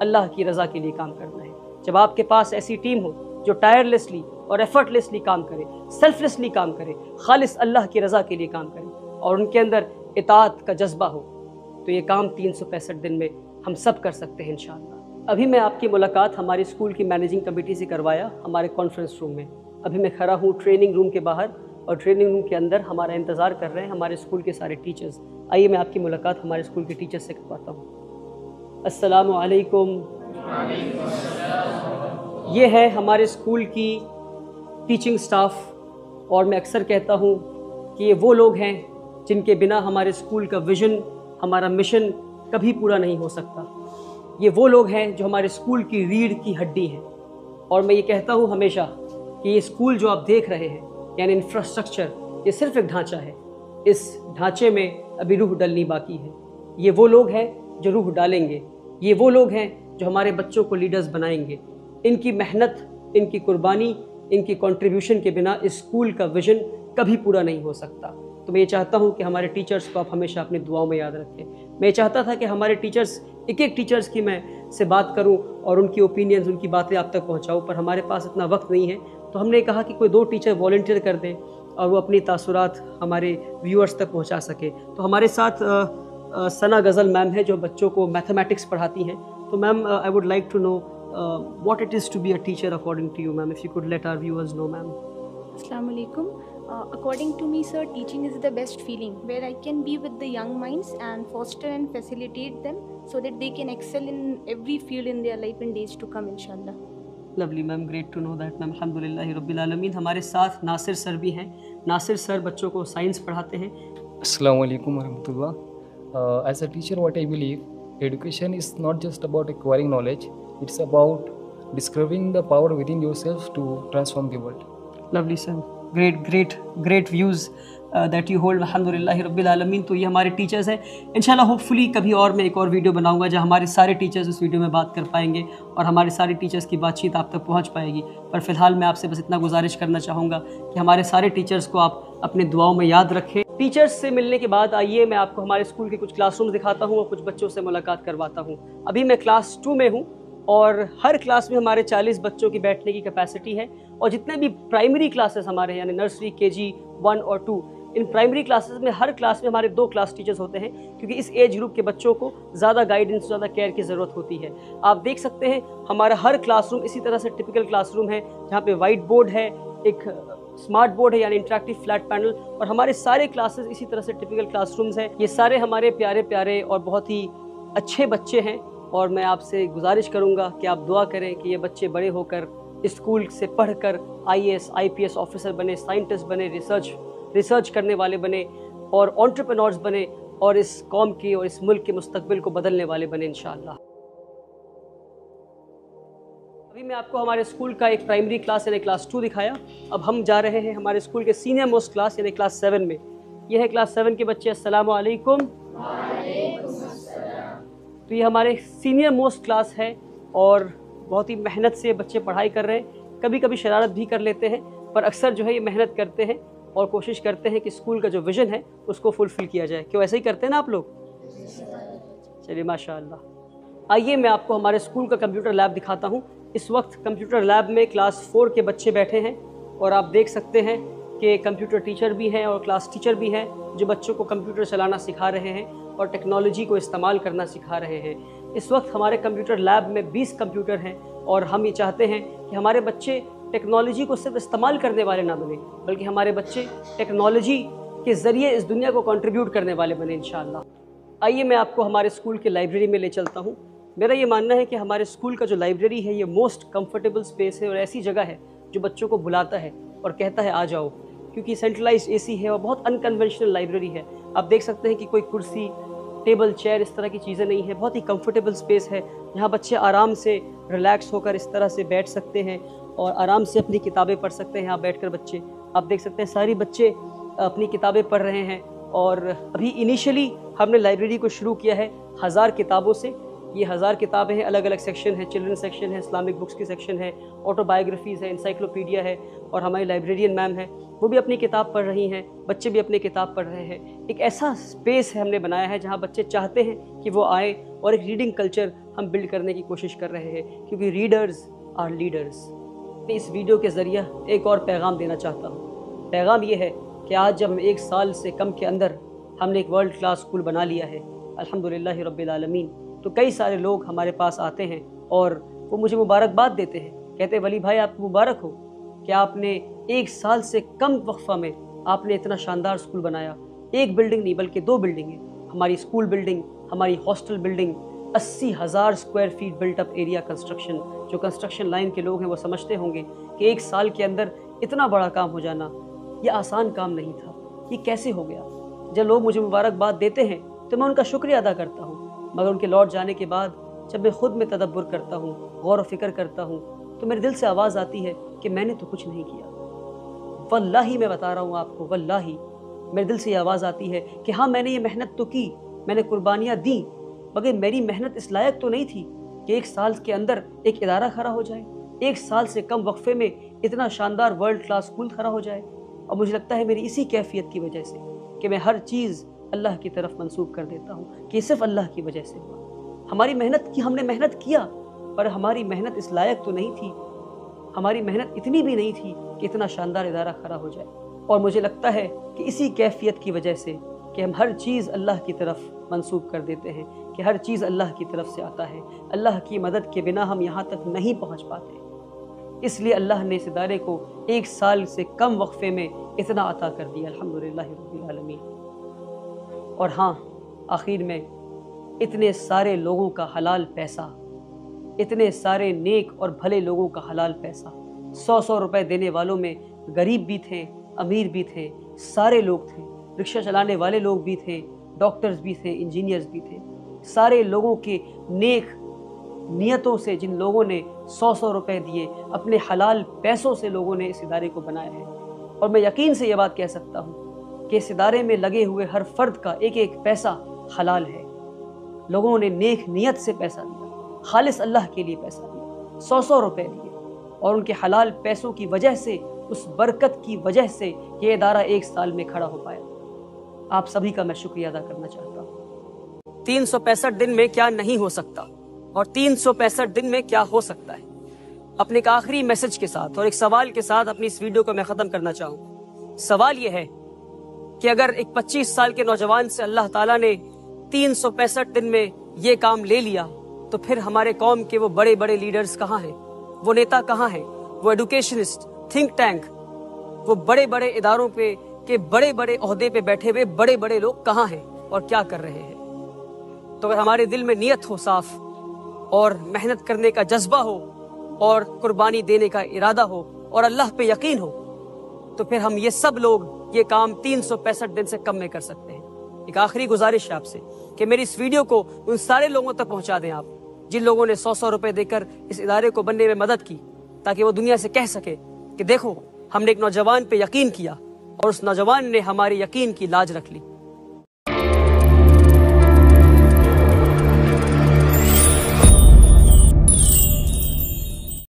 اللہ کی رضا کے لیے کام کرنا ہے. جب آپ کے پاس ایسی ٹیم ہو جو ٹائرلیسلی اور ایفرٹلیسلی کام کرے, سیلفلیسلی کام کرے, خالص اللہ کی رضا کے لیے کام کرے, اور ان کے اندر اطاعت کا جذبہ ہو, تو یہ کام 365 دن میں ہم سب کر سکتے ہیں انشاءاللہ. ابھی میں آپ کی ملاقات ہماری اسکول کی مینیجنگ کمیٹی سے کروایا ہمارے کانفرنس روم میں. ابھی میں کھڑا ہوں ٹریننگ روم کے باہر, اور ٹریننگ روم کے اندر ہمارا انتظار کر رہے ہیں ہمارے اسکول کے سارے ٹیچرز. آئیے میں آپ کی ملاقات ہمارے اسکول کے ٹیچرز سے کرواتا ہوں. السلام علیکم. یہ ہے ہمارے اسکول کی ٹیچنگ سٹاف, اور میں اکثر کہتا ہوں کہ یہ وہ لوگ ہیں جن کے بنا ہمارے اسکول کا ویژن, ہمارا مشن کبھی پورا نہیں ہو سکتا. یہ وہ لوگ ہیں جو ہمارے اسکول کی ریڑھ کی ہڈی ہیں. اور میں یہ کہتا ہوں ہمیشہ کہ یہ اسکول جو آپ دیکھ رہے ہیں, یعنی انفراسٹرکچر, یہ صرف ایک ڈھانچہ ہے. اس ڈھانچے میں ابھی روح ڈلنی باقی ہے. یہ وہ لوگ ہیں جو روح ڈالیں گے. یہ وہ لوگ ہیں جو ہمارے بچوں کو لیڈرز بنائیں گے. ان کی محنت, ان کی قربانی, ان کی کنٹریبیوشن کے بنا اس اسکول کا ویژن کبھی پورا نہیں ہو سکتا. تو میں یہ چاہتا ہوں کہ ہمارے ٹیچرز کو آپ ہمیشہ اپنی دعاؤں میں یاد رکھیں. میں یہ چاہتا تھا کہ ہمارے ٹیچرز, ایک ایک ٹیچرز کی میں سے بات کروں اور ان کی اوپینینز, ان کی باتیں آپ تک پہنچاؤں, پر ہمارے پاس اتنا وقت نہیں ہے. تو ہم نے کہا کہ کوئی 2 ٹیچر والنٹیئر کر دیں اور وہ اپنی تاثرات ہمارے ویورز تک پہنچا سکے. تو ہمارے ساتھ ثنا غزل میم ہے جو بچوں کو میتھمیٹکس پڑھاتی ہیں. تو ma'am, I would like to know what it is to be a teacher according to you, ma'am. If you could let our viewers know, ma'am. Assalamu alaikum. According to me, sir, teaching is the best feeling where I can be with the young minds and foster and facilitate them so that they can excel in every field in their life in days to come, inshallah. Lovely, ma'am. Great to know that, ma'am. Alhamdulillahi Rabbil Alameen. ہمارے ساتھ ناصر سر بھی ہیں. ناصر سر بچوں کو science پڑھاتے ہیں. Assalamu alaikum warahmatullah. As a teacher, what I believe, education is not just about acquiring knowledge. It's about discovering the power within yourself to transform the world. Lovely, sir. Great views that you hold. Alhamdulillahi Rabbil Alameen. تو یہ ہمارے teachers ہیں. انشاءاللہ hopefully کبھی اور میں ایک اور ویڈیو بناؤں گا جہاں ہمارے سارے ٹیچرز اس ویڈیو میں بات کر پائیں گے اور ہمارے سارے ٹیچرز کی بات چیت آپ تک پہنچ پائے گی. پر فی الحال میں آپ سے بس اتنا گزارش کرنا چاہوں گا کہ ہمارے سارے ٹیچرز کو آپ اپنے دعاؤں میں یاد رکھیں. ٹیچرز سے ملنے کے بعد آئیے میں آپ کو ہمارے اسکول کے کچھ کلاس روم دکھاتا ہوں اور کچھ بچوں سے ملاقات کرواتا ہوں. ابھی میں کلاس 2 میں ہوں اور ہر کلاس میں ہمارے 40 بچوں کی بیٹھنے کی کیپیسٹی ہے. اور جتنے بھی پرائمری کلاسز ہمارے یعنی نرسری, KG 1 اور 2, ان پرائمری کلاسز میں ہر کلاس میں ہمارے 2 کلاس ٹیچرز ہوتے ہیں کیونکہ اس ایج گروپ کے بچوں کو زیادہ گائیڈنس, زیادہ کیئر کی ضرورت ہوتی ہے. آپ دیکھ سکتے ہیں ہمارا ہر کلاس روم اسی طرح سے ٹپیکل کلاس روم ہے جہاں پہ وائٹ بورڈ ہے, ایک اسمارٹ بورڈ ہے یعنی انٹریکٹیو فلیٹ پینل, اور ہمارے سارے کلاسز اسی طرح سے ٹپیکل کلاس رومز ہیں. یہ سارے ہمارے پیارے پیارے اور بہت ہی اچھے بچے ہیں, اور میں آپ سے گزارش کروں گا کہ آپ دعا کریں کہ یہ بچے بڑے ہو کر اسکول سے پڑھ کر IAS IPS آفیسر بنے, سائنٹسٹ بنے, ریسرچ کرنے والے بنے اور انٹرپرینورز بنے اور اس قوم کی اور اس ملک کے مستقبل کو بدلنے والے بنے انشاءاللہ. ابھی میں آپ کو ہمارے اسکول کا ایک پرائمری کلاس یعنی کلاس 2 دکھایا. اب ہم جا رہے ہیں ہمارے اسکول کے سینئر موسٹ کلاس یعنی کلاس 7 میں. یہ ہے کلاس 7 کے بچے. السلام علیکم. تو یہ ہمارے سینئر موسٹ کلاس ہے اور بہت ہی محنت سے بچے پڑھائی کر رہے ہیں. کبھی کبھی شرارت بھی کر لیتے ہیں پر اکثر جو ہے یہ محنت کرتے ہیں اور کوشش کرتے ہیں کہ اسکول کا جو ویژن ہے اس کو فلفل کیا جائے. کیوں ایسے ہی کرتے ہیں نا آپ لوگ؟ چلیے ماشاء اللہ. آئیے میں آپ کو ہمارے اسکول کا کمپیوٹر لیب دکھاتا ہوں. اس وقت کمپیوٹر لیب میں کلاس 4 کے بچے بیٹھے ہیں اور آپ دیکھ سکتے ہیں کہ کمپیوٹر ٹیچر بھی ہیں اور کلاس ٹیچر بھی ہیں جو بچوں کو کمپیوٹر چلانا سکھا رہے ہیں اور ٹیکنالوجی کو استعمال کرنا سکھا رہے ہیں. اس وقت ہمارے کمپیوٹر لیب میں 20 کمپیوٹر ہیں اور ہم یہ چاہتے ہیں کہ ہمارے بچے ٹیکنالوجی کو صرف استعمال کرنے والے نہ بنیں بلکہ ہمارے بچے ٹیکنالوجی کے ذریعے اس دنیا کو کنٹریبیوٹ کرنے والے بنیں انشاءاللہ. آئیے میں آپ کو ہمارے اسکول کے لائبریری میں لے چلتا ہوں. میرا یہ ماننا ہے کہ ہمارے اسکول کا جو لائبریری ہے یہ موسٹ کمفرٹیبل اسپیس ہے اور ایسی جگہ ہے جو بچوں کو بلاتا ہے اور کہتا ہے آ جاؤ, کیونکہ سینٹرلائزڈ AC ہے اور بہت انکنونشنل لائبریری ہے. آپ دیکھ سکتے ہیں کہ کوئی کرسی, ٹیبل, چیئر اس طرح کی چیزیں نہیں ہیں. بہت ہی کمفرٹیبل اسپیس ہے جہاں بچے آرام سے ریلیکس ہو کر اس طرح سے بیٹھ سکتے ہیں اور آرام سے اپنی کتابیں پڑھ سکتے ہیں. یہاں بیٹھ کر بچے آپ دیکھ سکتے ہیں ساری بچے اپنی کتابیں پڑھ رہے ہیں. اور ابھی انیشلی ہم نے لائبریری کو شروع کیا ہے 1000 کتابوں سے. یہ 1000 کتابیں ہیں, الگ الگ سیکشن ہیں, چلڈرن سیکشن ہے, اسلامک بکس کی سیکشن ہے, آٹو بایوگرافیز ہے, انسائکلوپیڈیا ہے, اور ہماری لائبریرین میم ہے وہ بھی اپنی کتاب پڑھ رہی ہیں, بچے بھی اپنی کتاب پڑھ رہے ہیں. ایک ایسا اسپیس ہے ہم نے بنایا ہے جہاں بچے چاہتے ہیں کہ وہ آئیں اور ایک ریڈنگ کلچر ہم بلڈ کرنے کی کوشش کر رہے ہیں، کیونکہ ریڈرز آر لیڈرز۔ میں اس ویڈیو کے ذریعہ ایک اور پیغام دینا چاہتا ہوں۔ پیغام یہ ہے کہ آج جب 1 سال سے کم کے اندر ہم نے ایک ورلڈ کلاس اسکول بنا لیا ہے الحمدللہ رب العالمین، تو کئی سارے لوگ ہمارے پاس آتے ہیں اور وہ مجھے مبارکباد دیتے ہیں، کہتے ہیں ولی بھائی آپ کو مبارک ہو کہ آپ نے 1 سال سے کم وقفہ میں آپ نے اتنا شاندار اسکول بنایا۔ 1 بلڈنگ نہیں بلکہ 2 بلڈنگیں، ہماری اسکول بلڈنگ، ہماری hostel building, 80,000 square feet built up area construction. جو کنسٹرکشن لائن کے لوگ ہیں وہ سمجھتے ہوں گے کہ 1 سال کے اندر اتنا بڑا کام ہو جانا یہ آسان کام نہیں تھا، یہ کیسے ہو گیا؟ جب لوگ مجھے مبارکباد دیتے ہیں تو میں ان کا شکریہ ادا کرتا ہوں، مگر ان کے لوٹ جانے کے بعد جب میں خود میں تدبر کرتا ہوں، غور و فکر کرتا ہوں، تو میرے دل سے آواز آتی ہے کہ میں نے تو کچھ نہیں کیا۔ واللہ میں بتا رہا ہوں آپ کو، واللہ میرے دل سے یہ آواز آتی ہے کہ ہاں میں نے یہ محنت تو کی، میں نے قربانیاں دیں، مگر میری محنت اس لائق تو نہیں تھی کہ 1 سال کے اندر ایک ادارہ کھڑا ہو جائے، 1 سال سے کم وقفے میں اتنا شاندار ورلڈ کلاس اسکول کھڑا ہو جائے۔ اور مجھے لگتا ہے میری اسی کیفیت کی وجہ سے کہ میں ہر چیز اللہ کی طرف منسوب کر دیتا ہوں کہ یہ صرف اللہ کی وجہ سے ہوا۔ ہماری محنت کی، ہم نے محنت کیا، پر ہماری محنت اس لائق تو نہیں تھی، ہماری محنت اتنی بھی نہیں تھی کہ اتنا شاندار ادارہ کھڑا ہو جائے۔ اور مجھے لگتا ہے کہ اسی کیفیت کی وجہ سے کہ ہم ہر چیز اللہ کی طرف منسوب کر دیتے ہیں، کہ ہر چیز اللہ کی طرف سے آتا ہے، اللہ کی مدد کے بنا ہم یہاں تک نہیں پہنچ پاتے۔ اس لیے اللہ نے اس ادارے کو 1 سال سے کم وقفے میں اتنا عطا کر دیا الحمدللہ رب العالمین۔ اور ہاں، آخر میں اتنے سارے لوگوں کا حلال پیسہ، اتنے سارے نیک اور بھلے لوگوں کا حلال پیسہ، 100 روپے دینے والوں میں غریب بھی تھے، امیر بھی تھے، سارے لوگ تھے، رکشہ چلانے والے لوگ بھی تھے، ڈاکٹرز بھی تھے، انجینئرز بھی تھے، سارے لوگوں کے نیک نیتوں سے جن لوگوں نے 100 روپے دیے، اپنے حلال پیسوں سے لوگوں نے اس ادارے کو بنایا ہے۔ اور میں یقین سے یہ بات کہہ سکتا ہوں کہ اس ادارے میں لگے ہوئے ہر فرد کا ایک ایک پیسہ حلال ہے۔ لوگوں نے نیک نیت سے پیسہ دیا، خالص اللہ کے لیے پیسہ دیا، 100 روپے دیے، اور ان کے حلال پیسوں کی وجہ سے، اس برکت کی وجہ سے یہ ادارہ 1 سال میں کھڑا ہو پایا۔ آپ سبھی کا میں شکریہ ادا کرنا چاہتا ہوں۔ 365 دن میں کیا نہیں ہو سکتا اور 365 دن میں کیا ہو سکتا ہے، اپنے ایک آخری میسج کے ساتھ اور ایک سوال کے ساتھ اپنی اس ویڈیو کو میں ختم کرنا چاہوں۔ سوال یہ ہے کہ اگر ایک 25 سال کے نوجوان سے اللہ تعالیٰ نے 365 دن میں یہ کام لے لیا، تو پھر ہمارے قوم کے وہ بڑے بڑے لیڈرز کہاں ہیں، وہ نیتا کہاں ہیں، وہ ایڈوکیشنسٹ، تھنک ٹینک، وہ بڑے بڑے اداروں پہ کے بڑے بڑے عہدے پہ بیٹھے ہوئے بڑے بڑے لوگ کہاں ہیں اور کیا کر رہے ہیں؟ تو اگر ہمارے دل میں نیت ہو صاف، اور محنت کرنے کا جذبہ ہو، اور قربانی دینے کا ارادہ ہو، اور اللہ پہ یقین ہو، تو پھر ہم یہ سب لوگ یہ کام 365 دن سے کم میں کر سکتے ہیں۔ ایک آخری گزارش ہے آپ سے کہ میری اس ویڈیو کو ان سارے لوگوں تک پہنچا دیں آپ، جن لوگوں نے 100 روپے دے کر اس ادارے کو بننے میں مدد کی، تاکہ وہ دنیا سے کہہ سکے کہ دیکھو ہم نے ایک نوجوان پہ یقین کیا اور اس نوجوان نے ہمارے یقین کی لاج رکھ لی۔